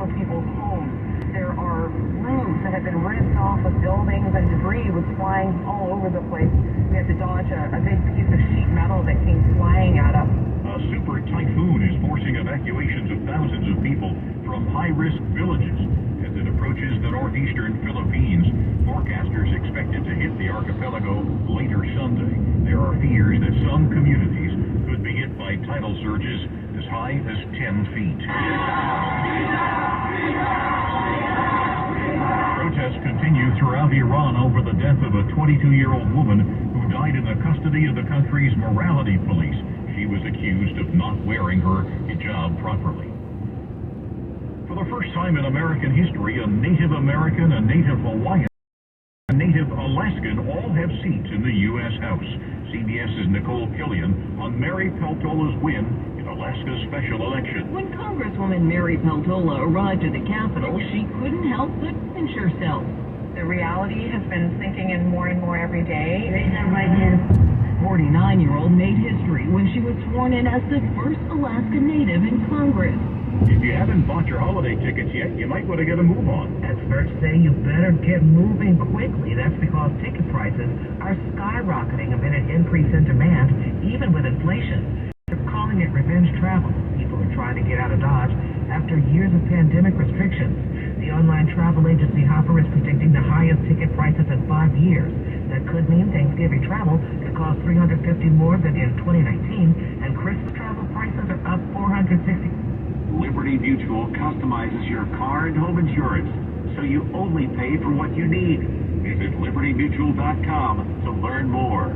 of people's homes. There are roofs that have been ripped off of buildings, and debris was flying all over the place. We had to dodge a big piece of sheet metal that came flying at us. A super typhoon is forcing evacuations of thousands of people from high-risk villages. As it approaches the northeastern Philippines, forecasters expect it to hit the archipelago later Sunday. There are fears that some communities could be hit by tidal surges as high as 10 feet. Protests continue throughout Iran over the death of a 22-year-old woman who died in the custody of the country's morality police. She was accused of not wearing her hijab properly. For the first time in American history, a Native American, a Native Hawaiian, a Native Alaskan all have seats in the U.S. House. CBS's Nicole Killian on Mary Peltola's win in Alaska's special election. When Congresswoman Mary Peltola arrived at the Capitol, she couldn't help but pinch herself. The reality has been sinking in more and more every day. Raise that right hand. 49-year-old made history when she was sworn in as the first Alaska Native in Congress. If you haven't bought your holiday tickets yet, you might want to get a move on. Experts say you better get moving quickly. That's because ticket prices are skyrocketing amid an increase in demand, even with inflation. They're calling it revenge travel. People are trying to get out of Dodge after years of pandemic restrictions. The online travel agency Hopper is predicting the highest ticket prices in 5 years. That could mean Thanksgiving travel could cost $350 more than in 2019, and Christmas travel prices are up $460. Liberty Mutual customizes your car and home insurance, so you only pay for what you need. Visit libertymutual.com to learn more.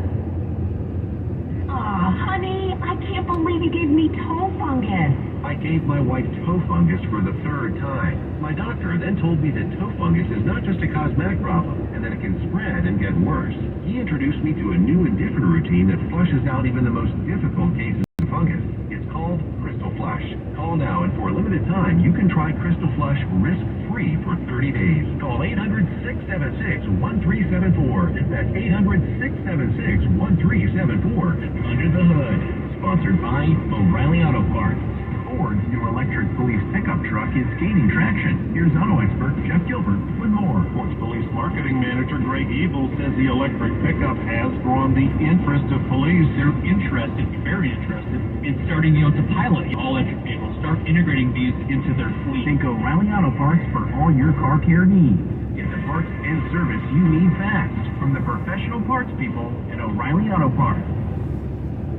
Aw, honey, I can't believe you gave me toe fungus. I gave my wife toe fungus for the 3rd time. My doctor then told me that toe fungus is not just a cosmetic problem, and that it can spread and get worse. He introduced me to a new and different routine that flushes out even the most difficult cases of fungus. It's called Crystal Flush. Call now, and for a limited time, you can try Crystal Flush risk-free for 30 days. Call 800-676-1374. That's 800-676-1374. Under the Hood. Sponsored by O'Reilly Auto Parts. Ford's new electric police pickup truck is gaining traction. Here's auto expert Jeff Gilbert with more. Ford's Police Marketing Manager Greg Evil says the electric pickup has drawn the interest of police. They're interested, very interested, in starting to pilot all-electric vehicles, start integrating these into their fleet. Think O'Reilly Auto Parts for all your car care needs. Get the parts and service you need fast from the professional parts people at O'Reilly Auto Parts.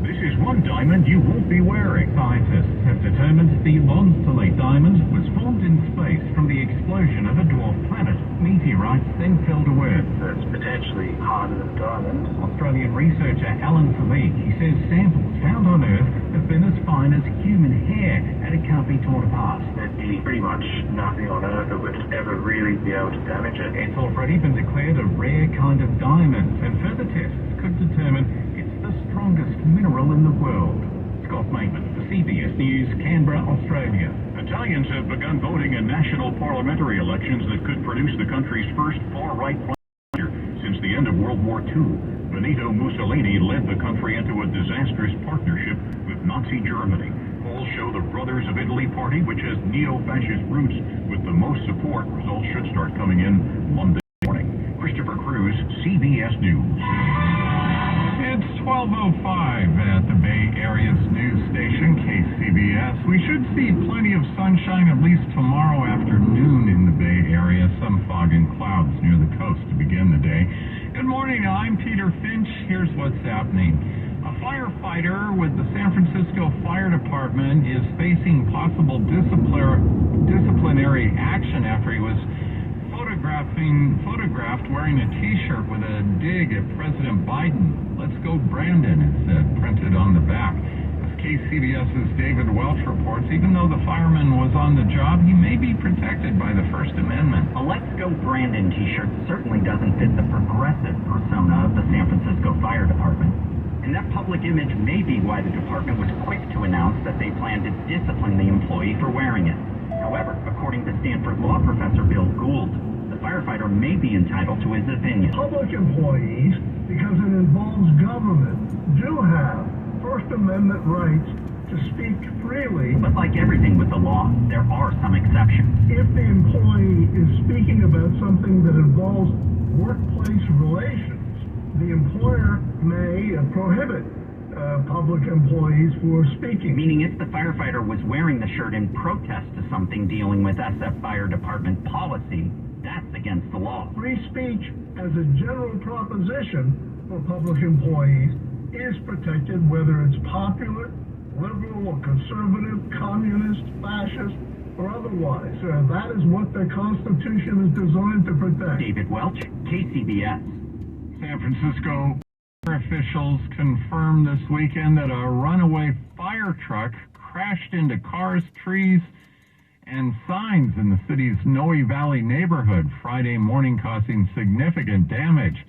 This is one diamond you won't be wearing. Scientists have determined the Lonsolate diamond was formed in space from the explosion of a dwarf planet. Meteorites then fell to Earth. That's potentially harder than diamond. Australian researcher Alan Philippe, he says samples found on Earth have been as fine as human hair, and it can't be torn apart. There'd be pretty much nothing on Earth that would ever really be able to damage it. It's already been declared a rare kind of diamond, and further tests could determine it's the strongest mineral in the world. Scott Maitland for CBS News, Canberra, Australia. Italians have begun voting in national parliamentary elections that could produce the country's first far-right prime minister since the end of World War II. Benito Mussolini led the country into a disastrous partnership with Nazi Germany. Polls show the Brothers of Italy party, which has neo-fascist roots, with the most support. Results should start coming in Monday morning. Christopher Cruz, CBS News. It's 12:05 at the Bay Area's news station, KCBS. We should see plenty of sunshine at least tomorrow afternoon in the Bay Area. Some fog and clouds near the coast to begin the day. Good morning, I'm Peter Finch. Here's what's happening. A firefighter with the San Francisco Fire Department is facing possible disciplinary action after he was photographed wearing a t-shirt with a dig at President Biden. Let's go Brandon, it said, printed on the back. As KCBS's David Welch reports, even though the fireman was on the job, he may be protected by the First Amendment. A Let's Go Brandon t-shirt certainly doesn't fit the progressive persona of the San Francisco Fire Department. And that public image may be why the department was quick to announce that they plan to discipline the employee for wearing it. However, according to Stanford law professor Bill Gould, the firefighter may be entitled to his opinion. Public employees, because it involves government, do have First Amendment rights to speak freely. But like everything with the law, there are some exceptions. If the employee is speaking about something that involves workplace relations, the employer may prohibit public employees for speaking. Meaning if the firefighter was wearing the shirt in protest to something dealing with SF Fire Department policy, that's against the law. Free speech as a general proposition for public employees is protected whether it's popular, liberal or conservative, communist, fascist, or otherwise. That is what the Constitution is designed to protect. David Welch, KCBS. San Francisco officials confirmed this weekend that a runaway fire truck crashed into cars, trees, and signs in the city's Noe Valley neighborhood Friday morning, causing significant damage.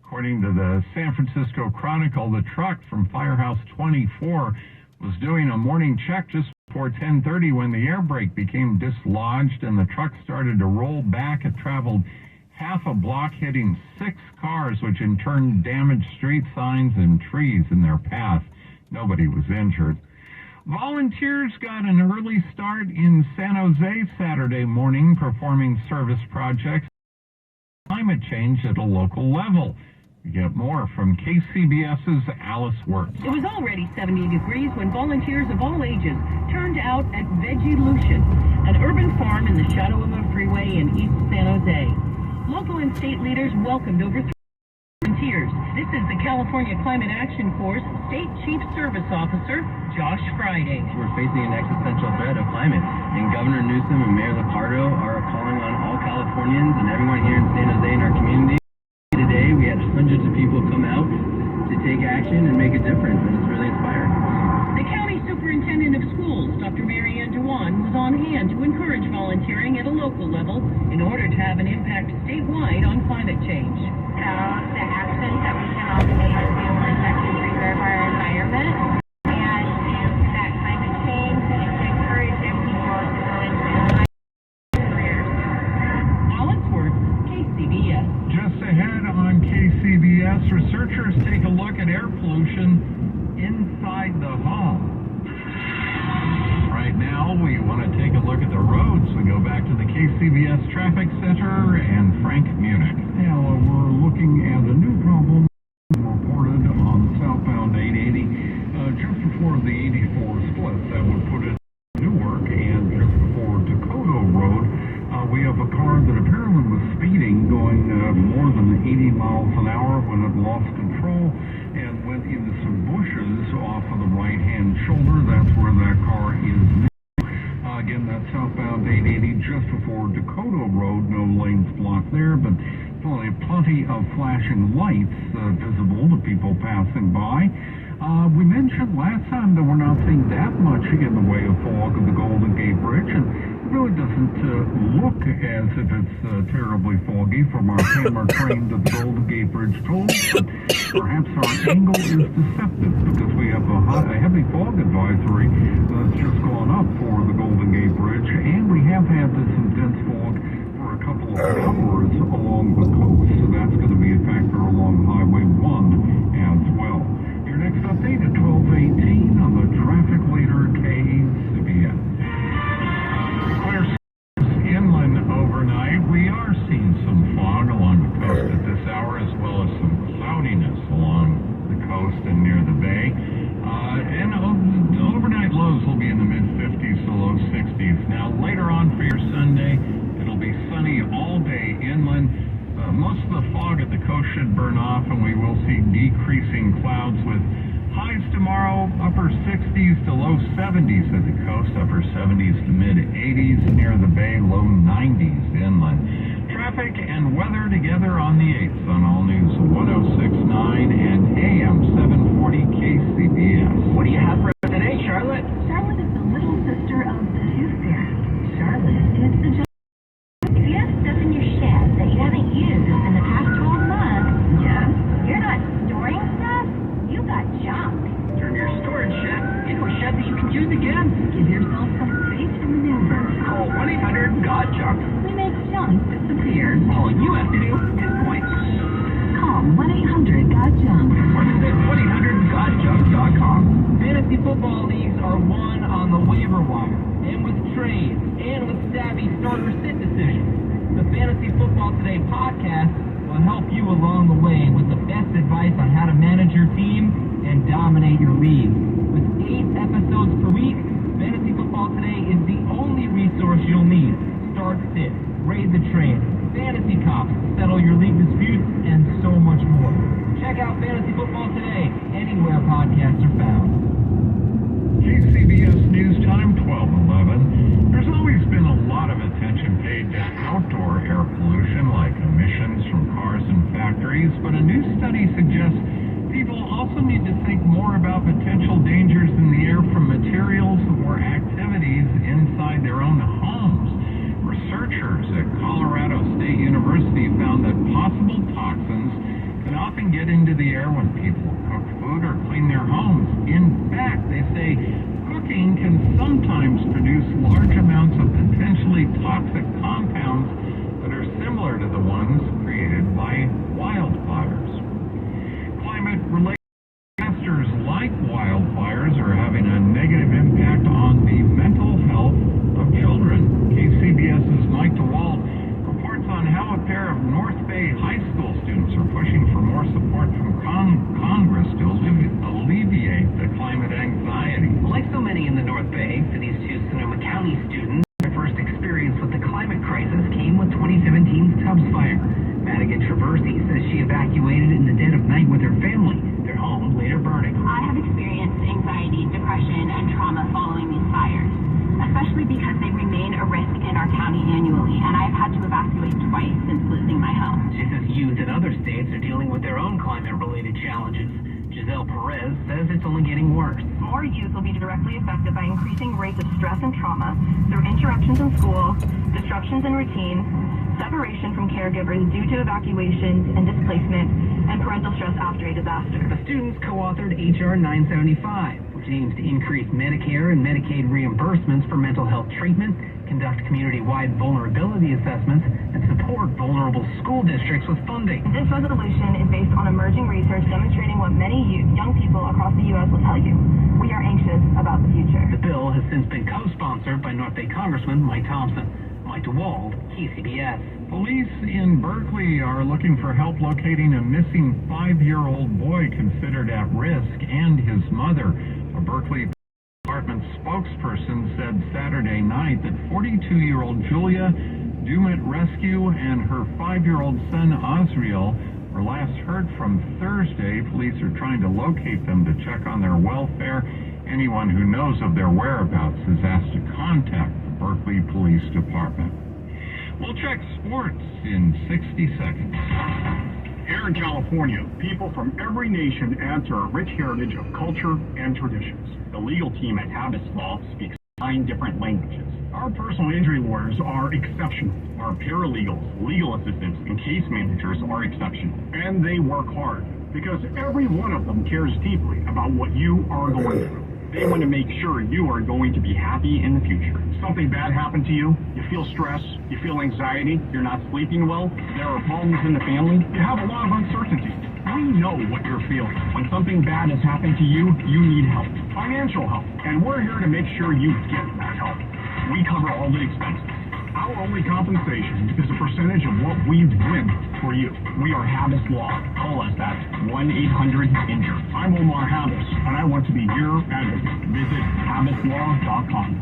According to the San Francisco Chronicle, the truck from Firehouse 24 was doing a morning check just before 10:30 when the air brake became dislodged and the truck started to roll back. It traveled half a block, hitting 6 cars, which in turn damaged street signs and trees in their path. Nobody was injured. Volunteers got an early start in San Jose Saturday morning, performing service projects climate change at a local level. We get more from KCBS's Alice Wirtz. It was already 70 degrees when volunteers of all ages turned out at Vegelution, an urban farm in the shadow of a freeway in East San Jose. Local and state leaders welcomed over 3 volunteers. This is the California Climate Action Corps State Chief Service Officer, Josh Friday. We're facing an existential threat of climate, and Governor Newsom and Mayor Lipardo are calling on all Californians and everyone here in San Jose and our community. Today, we had hundreds of people come out to take action and make a difference, and it's really inspiring. The County Superintendent of Schools, Dr. Mary Ann Dewan, was on hand to encourage volunteering at a local level in order to have an impact statewide on climate change. So the actions that we can all take to protect and preserve our environment and to combat climate change and to encourage young people to go into careers. Alice Wirtz, KCBS. Just ahead on KCBS, researchers take a look at air pollution inside the home. Right now, we want to take a look at the roads. We go back to the KCBS Traffic Center and Frank Munich. Now, we're looking at a new problem reported on southbound 880 just before the 84 split. That would put it in Newark, and just before Dakota Road, we have a car that apparently was speeding, going more than 80 miles an hour when it lost control and went into some bushes off of the right-hand shoulder. That's where that car is now. Again, that's southbound 880 just before Dakota Road. No lanes blocked there, but plenty of flashing lights visible to people passing by. We mentioned last time that we're not seeing that much in the way of fog of the Golden Gate Bridge, and it really doesn't look as if it's terribly foggy from our camera trained at the Golden Gate Bridge toll. Perhaps our angle is deceptive because we have a heavy fog advisory that's just gone up for the Golden Gate Bridge, and we have had this intense fog for a couple of hours along the coast, so that's going to be a factor along Highway 1 as well. Your next update at 12:18 on the traffic leader KCBS. Clear inland overnight. We are seeing some fog along the coast at this hour, as well as some cloudiness along the coast and near the bay. And overnight lows will be in the mid-50s to low 60s. Now, later on for your Sunday, it'll be sunny all day inland. Most of the fog at the coast should burn off, and we will see decreasing clouds with highs tomorrow, upper 60s to low 70s at the coast, upper 70s to mid-80s near the bay, low 90s inland. Traffic and weather together on the 8th on All News 106.9 and AM 740 KCBS. What do you have for us today, Charlotte? Charlotte is the little sister of the Tooth Fairy. Charlotte is the If you have stuff in your shed that you haven't used in the past 12 months, you're not storing stuff, you got junk. Turn your storage shed into a shed that you can use again. Give yourself some space to maneuver. Call 1-800-GOT-JUNK. We make junk disappear. All you have to do is point. Call 1-800-GOT-JUNK. Or visit 1-800-GOTJUNK.com. Fantasy football leagues are won on the waiver wire, and with trades, and with savvy starter sit decisions. The Fantasy Football Today podcast will help you along the way with the best advice on how to manage your team and dominate your league. With 8 episodes per week, Fantasy Football Today is the only resource you'll need. Start sit, raid the trade, fantasy cops, settle your league disputes, and so much more. Check out Fantasy Football Today anywhere podcasts are found. KCBS News Time, 12:11. There's always been a lot of attention paid to outdoor air pollution, like emissions from cars and factories, but a new study suggests people also need to think more about potential dangers in the air from materials or activities inside their own homes. Researchers at Colorado State University found that possible toxins can often get into the air when people cook food or clean their homes. In fact, they say cooking can sometimes produce large amounts of potentially toxic compounds that are similar to the ones created by wildfires. Climate-related disasters like wildfires are having a negative impact on the mental health of children. KCBS's Mike DeWald reports on how a pair of North Bay high school students are pushing for more support from Congress to alleviate the climate anxiety. Like so many in the North Bay, for these two Sonoma County students, their first experience with the climate crisis came with 2017's Tubbs Fire. Madigan Traversy says she evacuated in the dead of night with her family, their home later burning. I have experienced anxiety, depression, and trauma following these fires, especially because they remain a risk in our county annually, and I've had to evacuate twice since losing my home. She says youth in other states are dealing with their own climate-related challenges. Giselle Perez says it's only getting worse. More youth will be directly affected by increasing rates of stress and trauma through interruptions in school, disruptions in routine, separation from caregivers due to evacuations and displacement, and parental stress after a disaster. The students co-authored H.R. 975, which aims to increase Medicare and Medicaid reimbursements for mental health treatment, conduct community-wide vulnerability assessments, and support vulnerable school districts with funding. This resolution is based on emerging research demonstrating what many young people across the U.S. will tell you. We are anxious about the future. The bill has since been co-sponsored by North Bay Congressman Mike Thompson. Mike DeWald, KCBS. Police in Berkeley are looking for help locating a missing 5-year-old boy considered at risk and his mother. A Berkeley Department spokesperson said Saturday night that 42-year-old Julia Dumit Rescue and her 5-year-old son Osriel were last heard from Thursday. Police are trying to locate them to check on their welfare. Anyone who knows of their whereabouts is asked to contact the Berkeley Police Department. We'll check sports in 60 seconds. Here in California, people from every nation add to our rich heritage of culture and traditions. The legal team at Habits Law speaks 9 different languages. Our personal injury lawyers are exceptional. Our paralegals, legal assistants, and case managers are exceptional. And they work hard because every one of them cares deeply about what you are going through. They want to make sure you are going to be happy in the future. Something bad happened to you, you feel stress, you feel anxiety, you're not sleeping well, there are problems in the family, you have a lot of uncertainty. We know what you're feeling. When something bad has happened to you, you need help, financial help, and we're here to make sure you get that help. We cover all the expenses. Our only compensation is a percentage of what we win for you. We are Habis Law. Call us at 1-800-INJURE. I'm Omar Habis, and I want to be your advocate. Visit habislaw.com.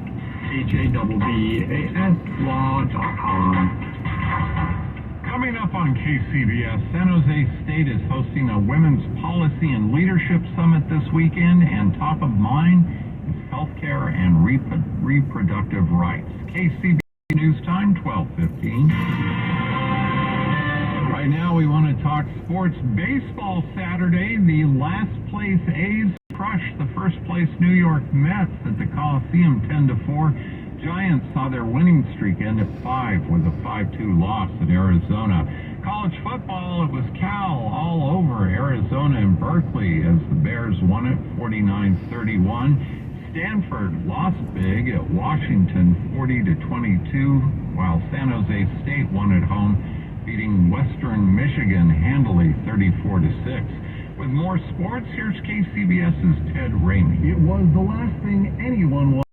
HABBAS law.com. Coming up on KCBS, San Jose State is hosting a Women's Policy and Leadership Summit this weekend, and top of mind is healthcare and reproductive rights. KCBS News Time, 12:15. Right now we want to talk sports. Baseball Saturday, the last place A's crushed the first place New York Mets at the Coliseum 10-4. Giants saw their winning streak end at 5 with a 5-2 loss at Arizona. College football, it was Cal all over Arizona and Berkeley as the Bears won it 49-31. Stanford lost big at Washington 40-22, while San Jose State won at home, beating Western Michigan handily 34-6. With more sports, here's KCBS's Ted Ramey. It was the last thing anyone wanted.